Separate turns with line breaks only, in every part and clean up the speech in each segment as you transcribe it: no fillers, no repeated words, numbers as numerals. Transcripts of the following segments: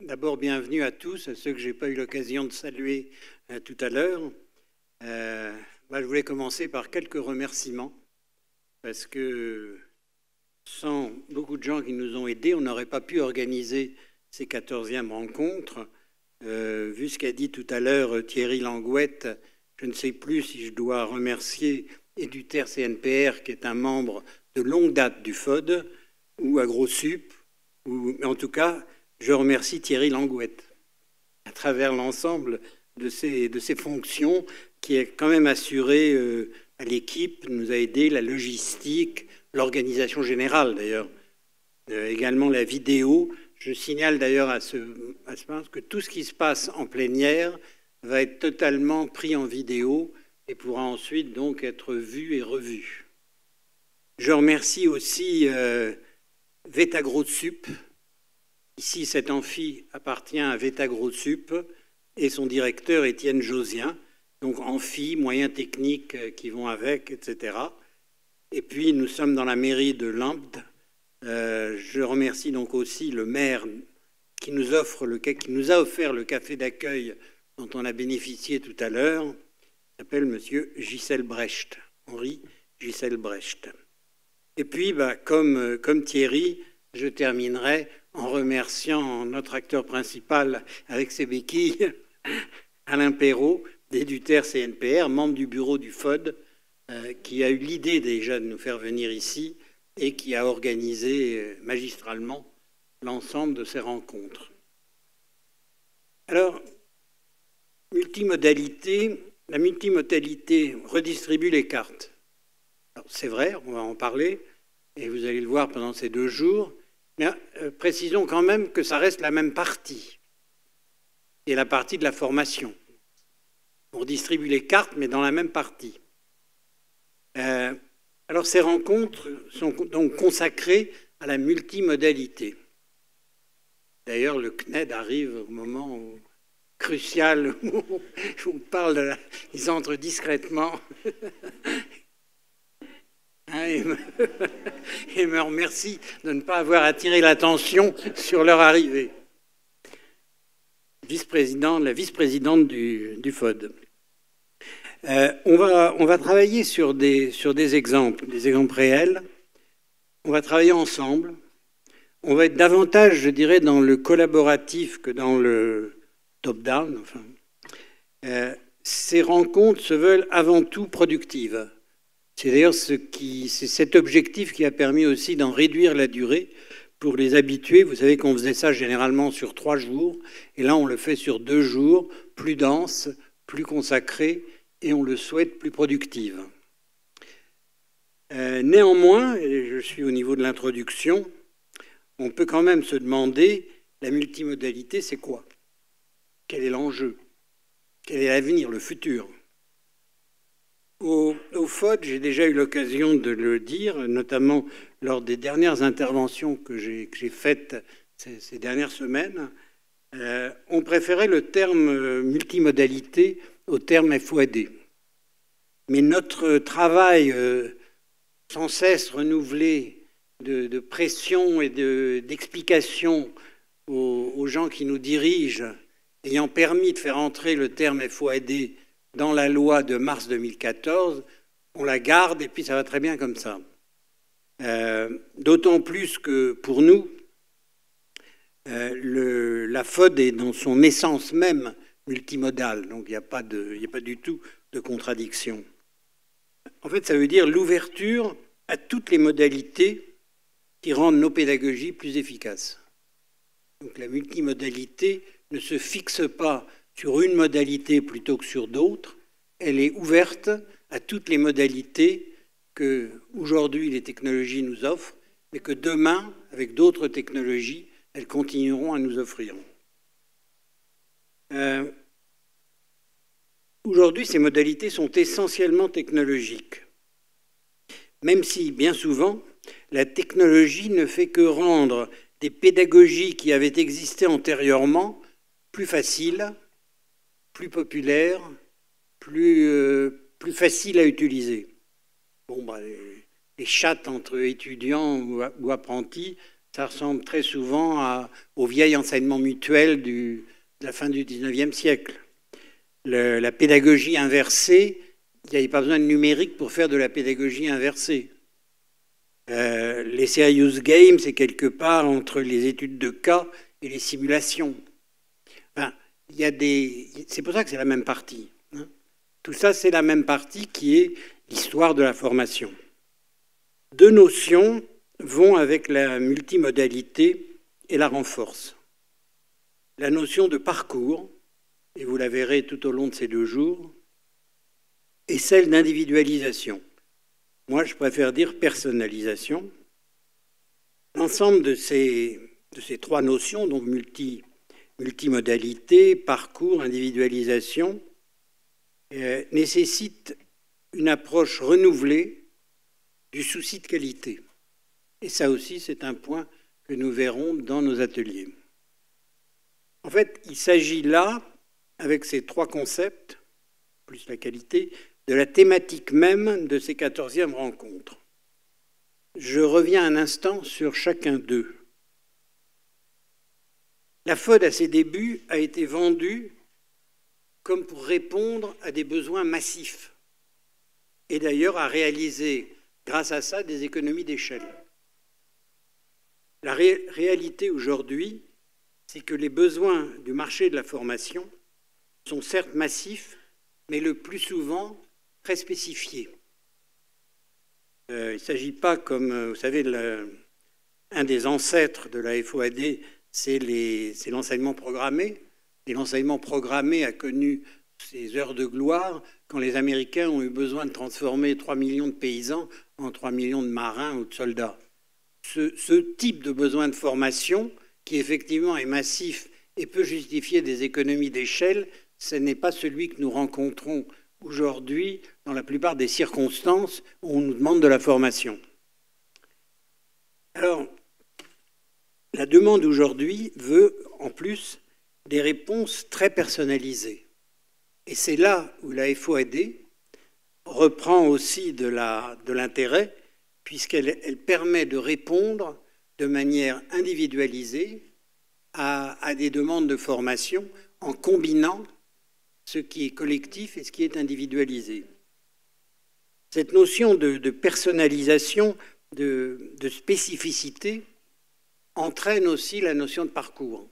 D'abord, bienvenue à tous, à ceux que je n'ai pas eu l'occasion de saluer tout à l'heure. Je voulais commencer par quelques remerciements, parce que sans beaucoup de gens qui nous ont aidés, on n'aurait pas pu organiser ces 14e rencontres. Vu ce qu'a dit tout à l'heure Thierry Langouette, je ne sais plus si je dois remercier Éduter CNPR, qui est un membre de longue date du FOD, ou AgroSup, mais en tout cas, je remercie Thierry Langouette à travers l'ensemble de ses fonctions, qui est quand même assuré à l'équipe, nous a aidé la logistique, l'organisation générale d'ailleurs, également la vidéo. Je signale d'ailleurs à ce moment que tout ce qui se passe en plénière va être totalement pris en vidéo et pourra ensuite donc être vu et revu. Je remercie aussi VetaGroSup. Ici, cet amphi appartient à VetaGroSup et son directeur Étienne Josien. Donc amphi, moyens techniques qui vont avec, etc. Et puis nous sommes dans la mairie de Lempt. Je remercie donc aussi le maire qui nous a offert le café d'accueil dont on a bénéficié tout à l'heure. Il s'appelle Monsieur Gisèle Brecht, Henri Gisèle Brecht. Et puis, comme Thierry, je terminerai en remerciant notre acteur principal avec ses béquilles, Alain Perrault, d'Éduter CNPR, membre du bureau du FOD, qui a eu l'idée déjà de nous faire venir ici et qui a organisé magistralement l'ensemble de ces rencontres. Alors, la multimodalité redistribue les cartes. C'est vrai, on va en parler, et vous allez le voir pendant ces 2 jours, mais précisons quand même que ça reste la même partie, et la partie de la formation. On redistribue les cartes, mais dans la même partie. Alors ces rencontres sont donc consacrées à la multimodalité. D'ailleurs, le CNED arrive au moment crucial où on parle ils entrent discrètement et me remercie de ne pas avoir attiré l'attention sur leur arrivée. La vice-présidente du FOD. On va travailler sur des exemples réels. On va travailler ensemble. On va être davantage, je dirais, dans le collaboratif que dans le top-down. Enfin, ces rencontres se veulent avant tout productives. C'est d'ailleurs c'est cet objectif qui a permis aussi d'en réduire la durée pour les habitués. Vous savez qu'on faisait ça généralement sur 3 jours, et là on le fait sur 2 jours, plus dense, plus consacré, et on le souhaite plus productive. Néanmoins, et je suis au niveau de l'introduction, on peut quand même se demander, la multimodalité, c'est quoi? Quel est l'enjeu? Quel est l'avenir, le futur? Au FOD, j'ai déjà eu l'occasion de le dire, notamment lors des dernières interventions que j'ai faites ces dernières semaines. On préférait le terme multimodalité au terme FOAD. Mais notre travail sans cesse renouvelé de pression et d'explication aux gens qui nous dirigent, ayant permis de faire entrer le terme FOAD dans la loi de mars 2014, on la garde et puis ça va très bien comme ça. D'autant plus que pour nous, la FOD est dans son essence même multimodale, donc il n'y a pas du tout de contradiction. En fait, ça veut dire l'ouverture à toutes les modalités qui rendent nos pédagogies plus efficaces. Donc la multimodalité ne se fixe pas sur une modalité plutôt que sur d'autres, elle est ouverte à toutes les modalités que aujourd'hui les technologies nous offrent, mais que demain, avec d'autres technologies, elles continueront à nous offrir. Aujourd'hui, ces modalités sont essentiellement technologiques, même si, bien souvent, la technologie ne fait que rendre des pédagogies qui avaient existé antérieurement plus faciles, plus populaire, plus facile à utiliser. Les chats entre étudiants ou apprentis ça ressemble très souvent au vieil enseignement mutuel de la fin du XIXe siècle. La pédagogie inversée, il n'y avait pas besoin de numérique pour faire de la pédagogie inversée. Les serious games, c'est quelque part entre les études de cas et les simulations. Enfin, c'est pour ça que c'est la même partie. Hein. Tout ça, c'est la même partie qui est l'histoire de la formation. Deux notions vont avec la multimodalité et la renforcent. La notion de parcours, et vous la verrez tout au long de ces 2 jours, et celle d'individualisation. Moi, je préfère dire personnalisation. L'ensemble de ces 3 notions, donc multimodalité, parcours, individualisation, nécessitent une approche renouvelée du souci de qualité. Et ça aussi, c'est un point que nous verrons dans nos ateliers. En fait, il s'agit là, avec ces 3 concepts, plus la qualité, de la thématique même de ces 14e rencontres. Je reviens un instant sur chacun d'eux. La FOD, à ses débuts, a été vendue comme pour répondre à des besoins massifs et d'ailleurs à réaliser, grâce à ça, des économies d'échelle. La réalité aujourd'hui, c'est que les besoins du marché de la formation sont certes massifs, mais le plus souvent très spécifiés. Il ne s'agit pas, comme vous savez, un des ancêtres de la FOAD, c'est l'enseignement programmé. Et l'enseignement programmé a connu ses heures de gloire quand les Américains ont eu besoin de transformer 3 millions de paysans en 3 millions de marins ou de soldats. Ce type de besoin de formation, qui effectivement est massif et peut justifier des économies d'échelle, ce n'est pas celui que nous rencontrons aujourd'hui dans la plupart des circonstances où on nous demande de la formation. Alors, la demande aujourd'hui veut en plus des réponses très personnalisées. Et c'est là où la FOAD reprend aussi de l'intérêt, puisqu'elle permet de répondre de manière individualisée à des demandes de formation en combinant ce qui est collectif et ce qui est individualisé. Cette notion de personnalisation, de spécificité, entraîne aussi la notion de parcours.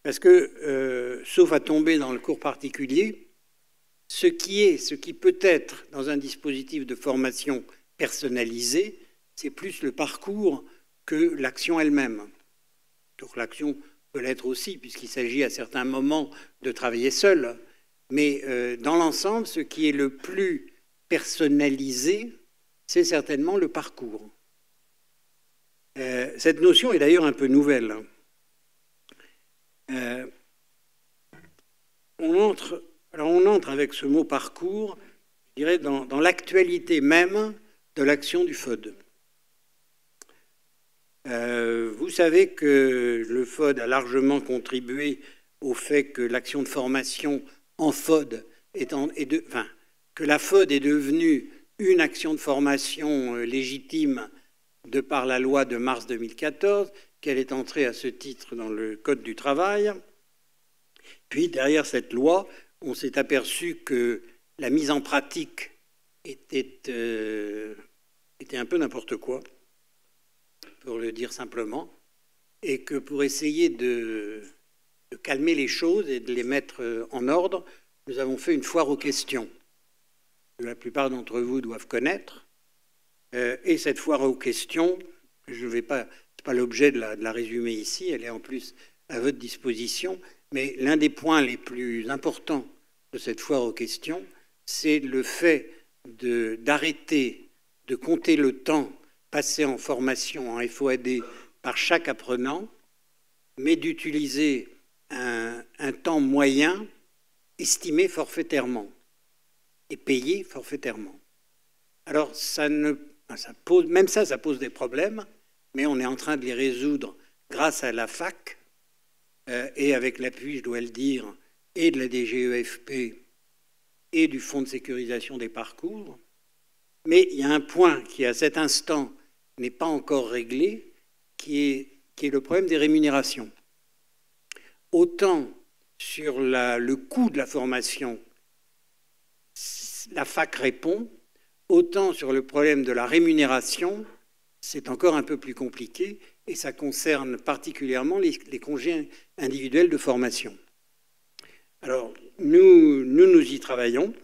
Parce que, sauf à tomber dans le cours particulier, ce qui peut être dans un dispositif de formation personnalisé, c'est plus le parcours que l'action elle-même. Donc l'action peut l'être aussi, puisqu'il s'agit à certains moments de travailler seul. Mais dans l'ensemble, ce qui est le plus personnalisé, c'est certainement le parcours. Cette notion est d'ailleurs un peu nouvelle. On entre avec ce mot parcours, je dirais, dans l'actualité même de l'action du FOD. Vous savez que le FOD a largement contribué au fait que l'action de formation en FOD que la FOD est devenue une action de formation légitime de par la loi de mars 2014, qu'elle est entrée à ce titre dans le Code du travail. Puis, derrière cette loi, on s'est aperçu que la mise en pratique était un peu n'importe quoi, pour le dire simplement, et que pour essayer de calmer les choses et de les mettre en ordre, nous avons fait une foire aux questions, que la plupart d'entre vous doivent connaître. Et cette foire aux questions, je ne vais pas, c'est pas l'objet de la résumer ici, elle est en plus à votre disposition, mais l'un des points les plus importants de cette foire aux questions, c'est le fait d'arrêter de compter le temps passé en formation en FOAD par chaque apprenant, mais d'utiliser un temps moyen estimé forfaitairement et payé forfaitairement. Alors, ça pose des problèmes, mais on est en train de les résoudre grâce à la fac et avec l'appui, je dois le dire, et de la DGEFP et du Fonds de sécurisation des parcours. Mais il y a un point qui, à cet instant, n'est pas encore réglé, qui est le problème des rémunérations. Autant sur le coût de la formation, la fac répond, autant sur le problème de la rémunération, c'est encore un peu plus compliqué et ça concerne particulièrement les congés individuels de formation. Alors, nous y travaillons.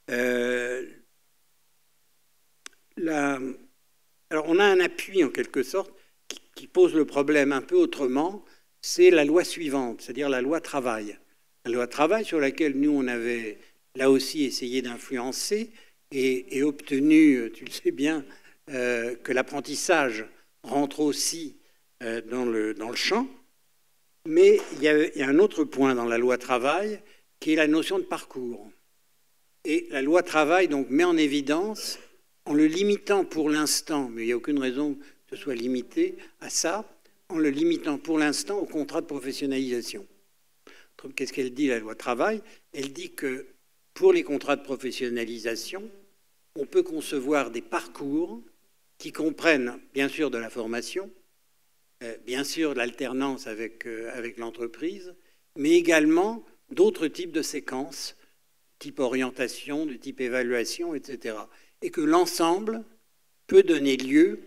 Alors, on a un appui, en quelque sorte, qui pose le problème un peu autrement, c'est la loi suivante, c'est-à-dire la loi travail. La loi travail sur laquelle nous, on avait là aussi essayé d'influencer et obtenu, tu le sais bien, que l'apprentissage rentre aussi dans le champ. Mais il y a un autre point dans la loi travail qui est la notion de parcours. Et la loi travail donc, met en évidence, en le limitant pour l'instant, mais il n'y a aucune raison que ce soit limité à ça, en le limitant pour l'instant au contrat de professionnalisation. Qu'est-ce qu'elle dit, la loi travail? Elle dit que pour les contrats de professionnalisation, on peut concevoir des parcours qui comprennent bien sûr de la formation, bien sûr de l'alternance avec l'entreprise, mais également d'autres types de séquences, type orientation, de type évaluation, etc. Et que l'ensemble peut donner lieu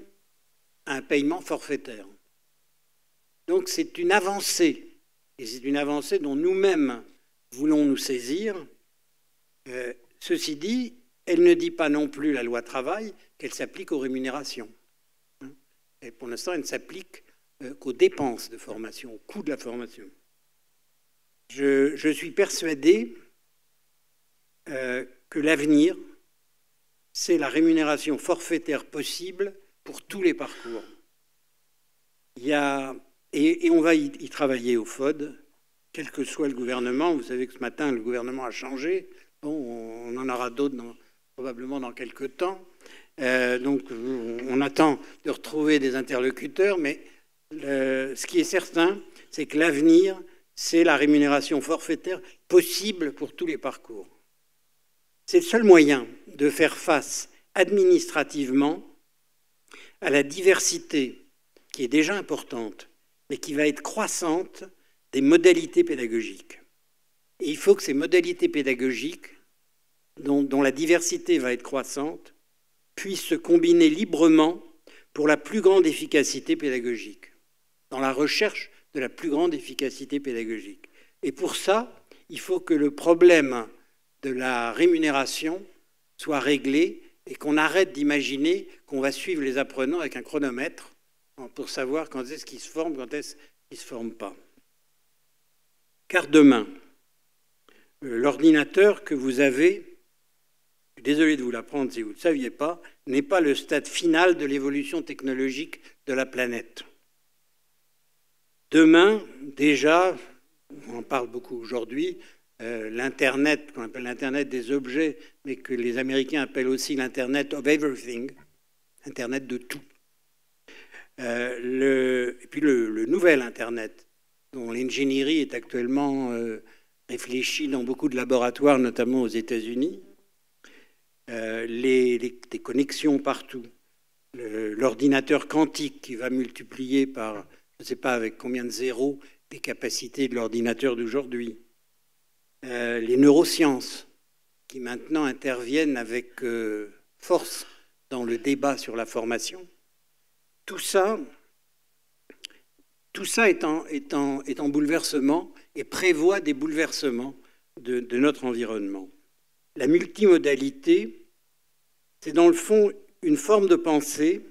à un paiement forfaitaire. Donc c'est une avancée, et c'est une avancée dont nous-mêmes voulons nous saisir. Ceci dit, elle ne dit pas non plus, la loi travail, qu'elle s'applique aux rémunérations. Et pour l'instant, elle ne s'applique qu'aux dépenses de formation, au coût de la formation. Je suis persuadé que l'avenir, c'est la rémunération forfaitaire possible pour tous les parcours. Et on va y travailler au FOD, quel que soit le gouvernement. Vous savez que ce matin, le gouvernement a changé. Bon, on en aura d'autres probablement dans quelques temps. Donc, on attend de retrouver des interlocuteurs, mais ce qui est certain, c'est que l'avenir, c'est la rémunération forfaitaire possible pour tous les parcours. C'est le seul moyen de faire face administrativement à la diversité qui est déjà importante, mais qui va être croissante des modalités pédagogiques. Et il faut que ces modalités pédagogiques, dont la diversité va être croissante, puissent se combiner librement pour la plus grande efficacité pédagogique, dans la recherche de la plus grande efficacité pédagogique. Et pour ça, il faut que le problème de la rémunération soit réglé et qu'on arrête d'imaginer qu'on va suivre les apprenants avec un chronomètre pour savoir quand est-ce qu'ils se forment, quand est-ce qu'ils ne se forment pas. Car demain, l'ordinateur que vous avez, je suis désolé de vous l'apprendre si vous ne le saviez pas, n'est pas le stade final de l'évolution technologique de la planète. Demain, déjà, on en parle beaucoup aujourd'hui, l'Internet, qu'on appelle l'Internet des objets, mais que les Américains appellent aussi l'Internet of everything, Internet de tout. Et puis le nouvel Internet, dont l'ingénierie est actuellement réfléchie dans beaucoup de laboratoires, notamment aux États-Unis, des connexions partout, l'ordinateur quantique qui va multiplier par, je ne sais pas avec combien de zéros, les capacités de l'ordinateur d'aujourd'hui, les neurosciences qui maintenant interviennent avec force dans le débat sur la formation. Tout ça est en bouleversement et prévoit des bouleversements de notre environnement. La multimodalité, c'est dans le fond une forme de penser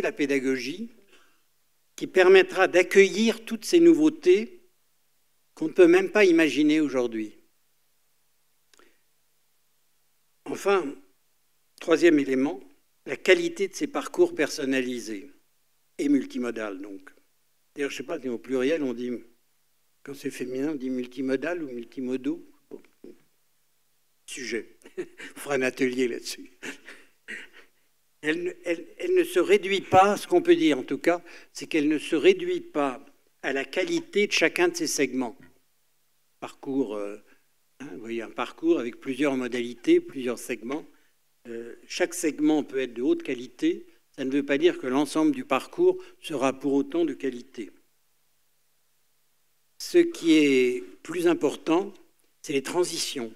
la pédagogie qui permettra d'accueillir toutes ces nouveautés qu'on ne peut même pas imaginer aujourd'hui. Enfin, troisième élément, la qualité de ces parcours personnalisés et multimodal, donc. D'ailleurs, je ne sais pas si au pluriel, on dit, quand c'est féminin, on dit multimodal ou multimodaux. Bon. Sujet. On fera un atelier là-dessus. Elle ne se réduit pas, ce qu'on peut dire en tout cas, c'est qu'elle ne se réduit pas à la qualité de chacun de ces segments. Parcours, vous voyez, un parcours avec plusieurs modalités, plusieurs segments. chaque segment peut être de haute qualité, ça ne veut pas dire que l'ensemble du parcours sera pour autant de qualité. Ce qui est plus important, c'est les transitions,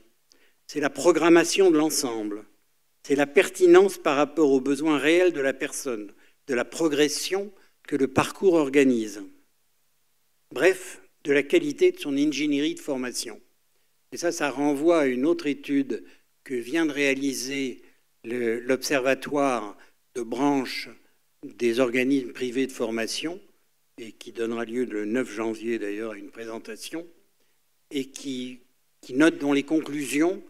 c'est la programmation de l'ensemble, c'est la pertinence par rapport aux besoins réels de la personne, de la progression que le parcours organise. Bref, de la qualité de son ingénierie de formation. Et ça renvoie à une autre étude que vient de réaliser l'Observatoire de branche des organismes privés de formation, et qui donnera lieu le 9 janvier d'ailleurs à une présentation, et dont les conclusions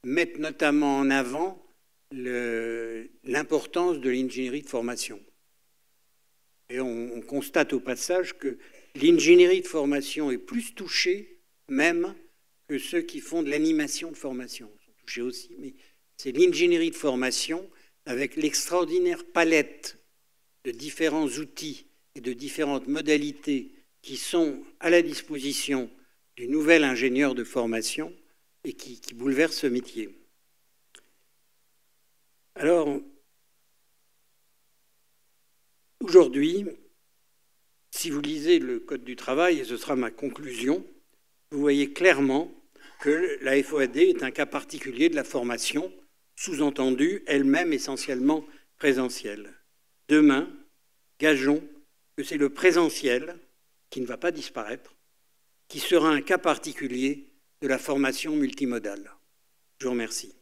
mettent notamment en avant l'importance de l'ingénierie de formation. Et on constate au passage que l'ingénierie de formation est plus touchée même que ceux qui font de l'animation de formation. Ils sont touchés aussi, mais c'est l'ingénierie de formation avec l'extraordinaire palette de différents outils et de différentes modalités qui sont à la disposition du nouvel ingénieur de formation et qui bouleverse ce métier. Alors, aujourd'hui, si vous lisez le Code du travail, et ce sera ma conclusion, vous voyez clairement que la FOAD est un cas particulier de la formation, sous-entendu, elle-même essentiellement présentielle. Demain, gageons que c'est le présentiel, qui ne va pas disparaître, qui sera un cas particulier de la formation multimodale. Je vous remercie.